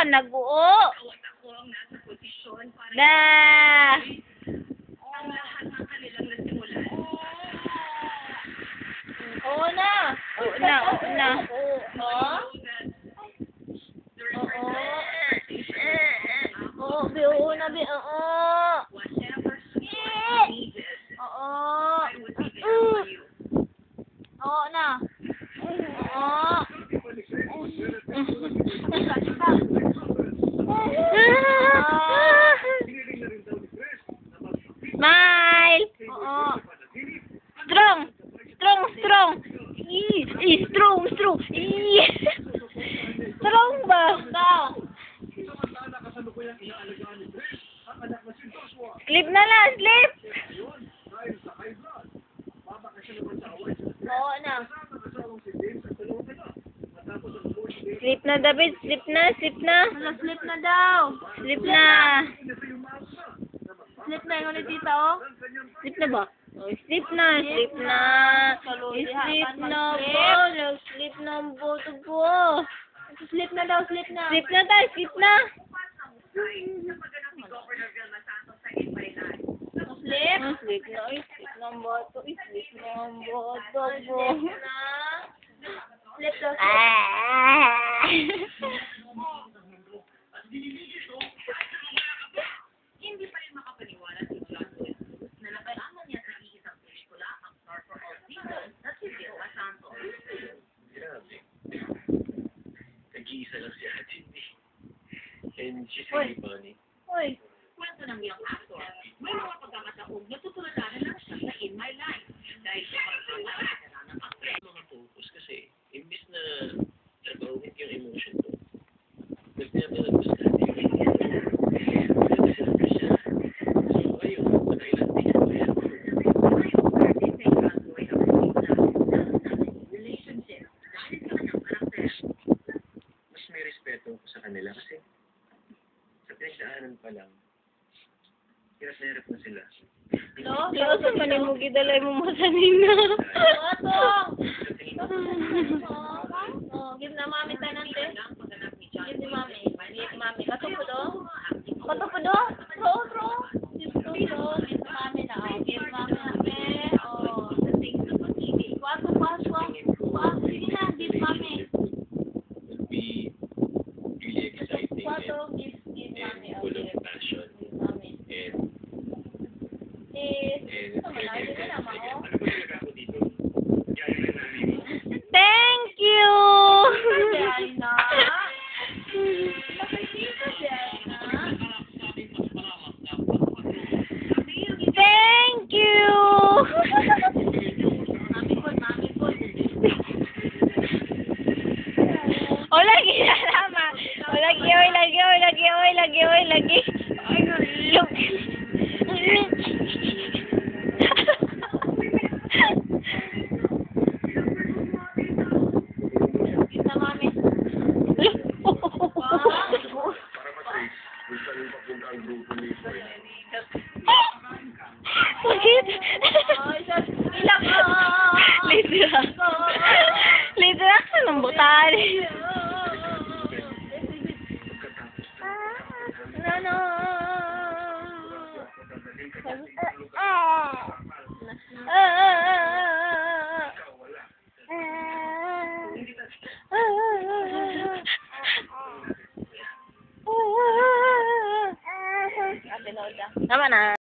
naguo. Da. Oo na. Oo na, oo na. Oo. Oo, bi, oo na, bi, oo. Oo. Oo na. Oo. Smile. Oo. Strong. Strong, strong. Strong, strong. Strong ba? Sleep na lang, sleep. Oo na. Sleep na, David. Sleep na, sleep na. Sleep na daw. Sleep na. Sleep na yung ni tita, oh. Sleep na ba? Oh, sleep na, sleep na. Sleep na po. Sleep na po. Sleep na daw, sleep na. Sleep na tayo, sleep na. Sleep? Sleep na, sleep na ang boto. Sleep na ang boto po. Sleep daw. Hindi pa rin makapaniwala si John Lewis na nakalaman niya sa iisang pelikula ang star for all seasons na si Bill Santos. Grabe. Nag-iisa lang si Ate Cindy. And she's really funny. Uy. Kwento ng young actor, may mga pagkakataong natutulalanan lang siya sa In My Life dahil sa pagkakataon ng actress. Mga focus kasi, imbis na nag-awit yung emotion ko, nagtinabalag ko sa Ate Cindy. Nag-silver siya. So, ayun, nakailan din ako yan. Relationship dahil sa kanyang karakter. Mas may respeto ko sa kanila kasi sa pinagdaanan pa lang, hirap na hirap na sila. No? Pero sa manimog idalay mo masanina. Atong! Sa tingin ko, Oh, give na mami tanan te. Give ni mami. Give mami. Katupudo? Katupudo? Throw, throw. Give throw, throw. Give mami na. Oh, give mami na. Oh. Kwato, kwato. Sige na, give mami. would be really exciting Kwato, give mami. and full of passion. Give mami. And Ito malayo na naman, oh. ano ba talaga ako dito? Kaya na namin. Thank you. Diana. Nakikita, Diana. Thank you. Mami po, mami po. O, lagi na naman. O, lagi, oy, lagi, oy, lagi, oy, lagi, oy, lagi. Ay, look. Kita, mami. Para ma-trace kung saan yung papunta ang grupo ni Boy. Bakit? Ilang, Literal. Literal ka ng butal. No. Tama na.